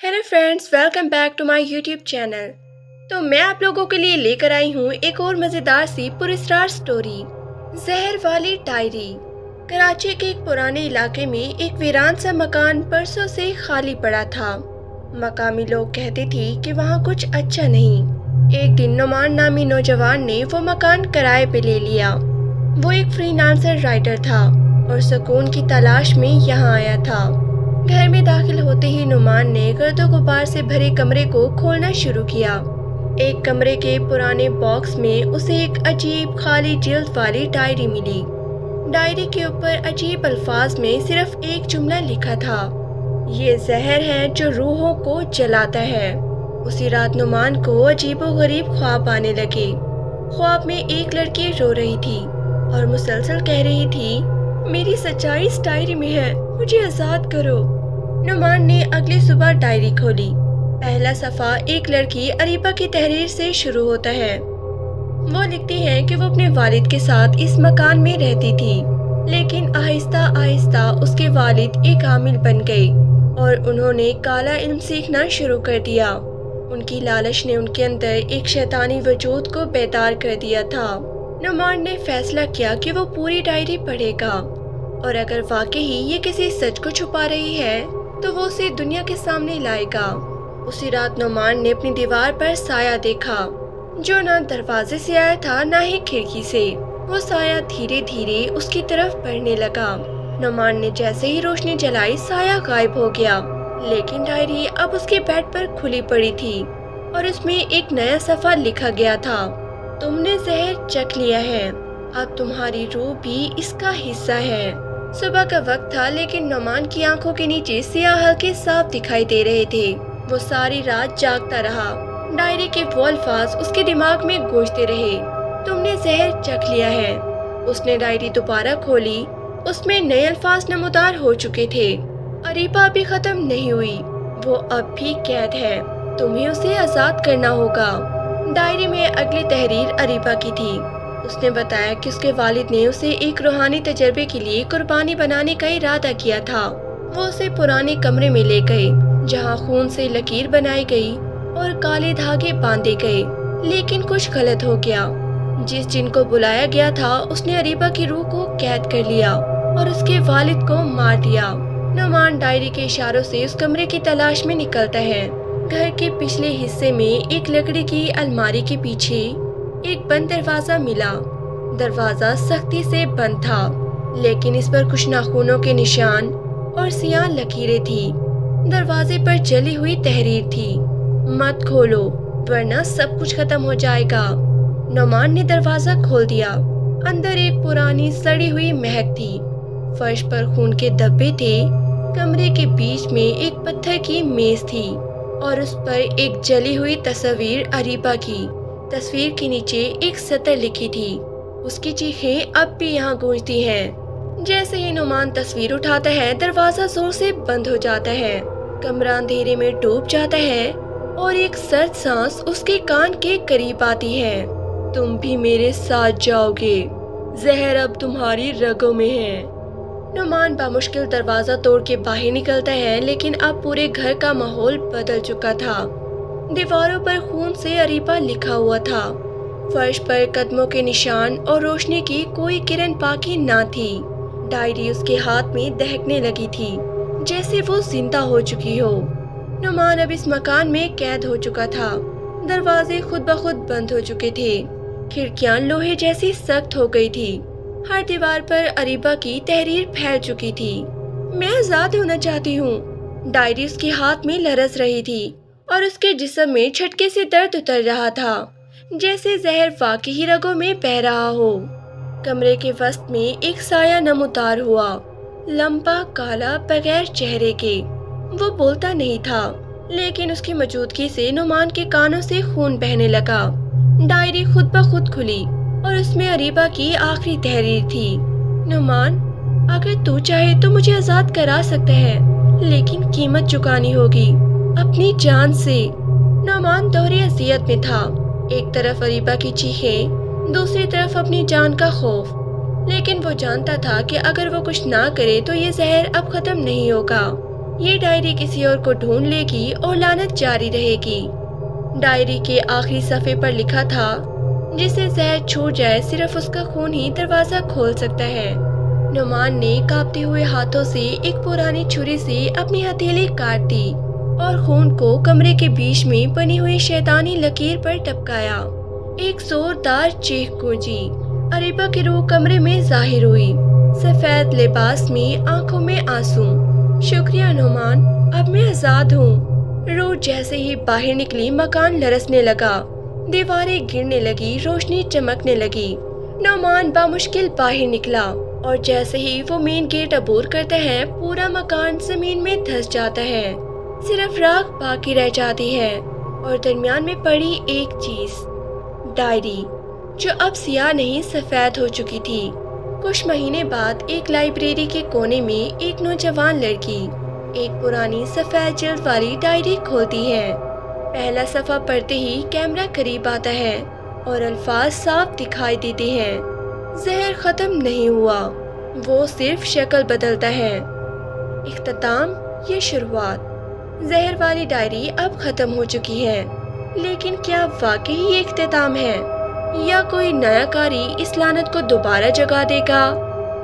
Hello friends, welcome back to my YouTube channel. तो मैं आप लोगों के लिए लेकर आई हूँ एक और मज़ेदार सी पुरस्कार स्टोरी, जहर वाली डायरी। कराची के एक पुराने इलाके में एक वीरान सा मकान बरसों से खाली पड़ा था। मकामी लोग कहते थे कि वहाँ कुछ अच्छा नहीं। एक दिन नुमान नामी नौजवान ने वो मकान किराए पे ले लिया। वो एक फ्रीलांसर राइटर था और सुकून की तलाश में यहाँ आया था। घर में दाखिल होते ही नुमान ने गर्दो गुबार से भरे कमरे को खोलना शुरू किया। एक कमरे के पुराने बॉक्स में उसे एक अजीब खाली जिल्द वाली डायरी मिली। डायरी के ऊपर अजीब अल्फाज में सिर्फ एक जुमला लिखा था, ये जहर है जो रूहों को जलाता है। उसी रात नुमान को अजीबोगरीब ख्वाब आने लगे। ख्वाब में एक लड़की रो रही थी और मुसलसल कह रही थी, मेरी सच्चाई इस डायरी में है, मुझे आजाद करो। नुमान ने अगली सुबह डायरी खोली। पहला सफ़ा एक लड़की अरीबा की तहरीर से शुरू होता है। वो लिखती है कि वो अपने वालिद के साथ इस मकान में रहती थी, लेकिन आहिस्ता आहिस्ता उसके वालिद एक आमिल बन गए और उन्होंने काला इल्म सीखना शुरू कर दिया। उनकी लालच ने उनके अंदर एक शैतानी वजूद को बेदार कर दिया था। नुमान ने फैसला किया कि वो पूरी डायरी पढ़ेगा और अगर वाकई ये किसी सच को छुपा रही है तो वो उसे दुनिया के सामने लाएगा। उसी रात नुमान ने अपनी दीवार पर साया देखा, जो ना दरवाजे से आया था ना ही खिड़की से। वो साया धीरे धीरे उसकी तरफ बढ़ने लगा। नुमान ने जैसे ही रोशनी जलाई साया गायब हो गया, लेकिन डायरी अब उसके बेड पर खुली पड़ी थी और उसमें एक नया सफ़ा लिखा गया था, तुमने जहर चख लिया है, अब तुम्हारी रूह भी इसका हिस्सा है। सुबह का वक्त था, लेकिन नुमान की आंखों के नीचे सियाह हल्के साफ दिखाई दे रहे थे। वो सारी रात जागता रहा। डायरी के वो अल्फाज उसके दिमाग में गूंजते रहे, तुमने जहर चख लिया है। उसने डायरी दोबारा खोली। उसमें नए अल्फाज नमूदार हो चुके थे, अरीबा अभी खत्म नहीं हुई, वो अब भी कैद है, तुम्हें उसे आजाद करना होगा। डायरी में अगली तहरीर अरीबा की थी। उसने बताया कि उसके वालिद ने उसे एक रूहानी तजर्बे के लिए कुर्बानी बनाने का इरादा किया था। वो उसे पुराने कमरे में ले गए, जहाँ खून से लकीर बनाई गई और काले धागे बांधे गए, लेकिन कुछ गलत हो गया। जिस जिन को बुलाया गया था उसने अरीबा की रूह को कैद कर लिया और उसके वालिद को मार दिया। नुमान डायरी के इशारों से उस कमरे की तलाश में निकलता है। घर के पिछले हिस्से में एक लकड़ी की अलमारी के पीछे एक बंद दरवाजा मिला। दरवाजा सख्ती से बंद था, लेकिन इस पर कुछ नाखूनों के निशान और सियाह लकीरें थी। दरवाजे पर जली हुई तहरीर थी, मत खोलो वरना सब कुछ खत्म हो जाएगा। नुमान ने दरवाजा खोल दिया। अंदर एक पुरानी सड़ी हुई महक थी। फर्श पर खून के धब्बे थे। कमरे के बीच में एक पत्थर की मेज थी और उस पर एक जली हुई तस्वीर अरीबा की। तस्वीर के नीचे एक सतर लिखी थी, उसकी चीखें अब भी यहाँ गूंजती हैं। जैसे ही नुमान तस्वीर उठाता है, दरवाजा जोर से बंद हो जाता है। कमरा अंधेरे में डूब जाता है और एक सर्द सांस उसके कान के करीब आती है, तुम भी मेरे साथ जाओगे, जहर अब तुम्हारी रगों में है। नुमान बामुश्किल दरवाजा तोड़ के बाहर निकलता है, लेकिन अब पूरे घर का माहौल बदल चुका था। दीवारों पर खून से अरीबा लिखा हुआ था। फर्श पर कदमों के निशान और रोशनी की कोई किरण बाकी ना थी। डायरी उसके हाथ में दहकने लगी थी, जैसे वो जिंदा हो चुकी हो। नुमान अब इस मकान में कैद हो चुका था। दरवाजे खुद ब खुद बंद हो चुके थे। खिड़कियां लोहे जैसी सख्त हो गई थी। हर दीवार पर अरीबा की तहरीर फैल चुकी थी, मैं आजाद होना चाहती हूँ। डायरी उसके हाथ में लरस रही थी और उसके जिस्म में झटके से दर्द उतर रहा था, जैसे जहर वाकई ही रगों में बह रहा हो। कमरे के वस्त में एक साया नमूदार हुआ, लंबा काला बगैर चेहरे के। वो बोलता नहीं था, लेकिन उसकी मौजूदगी से नुमान के कानों से खून बहने लगा। डायरी खुद ब खुद खुली और उसमें अरीबा की आखिरी तहरीर थी, नुमान अगर तू चाहे तो मुझे आजाद करा सकता है, लेकिन कीमत चुकानी होगी, अपनी जान से। नुमान दोहरी अजियत में था, एक तरफ अरीबा की चीखें, दूसरी तरफ अपनी जान का खौफ। लेकिन वो जानता था कि अगर वो कुछ ना करे तो ये जहर अब खत्म नहीं होगा। ये डायरी किसी और को ढूंढ लेगी और लानत जारी रहेगी। डायरी के आखिरी सफ़े पर लिखा था, जिसे जहर छू जाए सिर्फ उसका खून ही दरवाज़ा खोल सकता है। नुमान ने कांपते हुए हाथों से एक पुरानी छुरी से अपनी हथेली काट दी और खून को कमरे के बीच में बनी हुई शैतानी लकीर पर टपकाया। एक जोरदार चीख गूंजी। अरीबा की रूह कमरे में जाहिर हुई, सफेद लिबास में, आंखों में आंसू। शुक्रिया नुमान, अब मैं आजाद हूँ। रूह जैसे ही बाहर निकली मकान लरसने लगा, दीवारें गिरने लगी, रोशनी चमकने लगी। नुमान बामुश्किल बाहर निकला और जैसे ही वो मेन गेट अबूर करता है, पूरा मकान जमीन में धंस जाता है। सिर्फ राख बाकी रह जाती है और दरमियान में पड़ी एक चीज, डायरी, जो अब सियाह नहीं सफेद हो चुकी थी। कुछ महीने बाद एक लाइब्रेरी के कोने में एक नौजवान लड़की एक पुरानी सफेद जल्द वाली डायरी खोलती है। पहला सफा पढ़ते ही कैमरा करीब आता है और अल्फाज साफ दिखाई देते हैं। जहर खत्म नहीं हुआ, वो सिर्फ शक्ल बदलता है। इख्तिताम, ये शुरुआत। जहर वाली डायरी अब खत्म हो चुकी है, लेकिन क्या वाकई ये इख्तिताम है या कोई नया कारी इस लानत को दोबारा जगा देगा?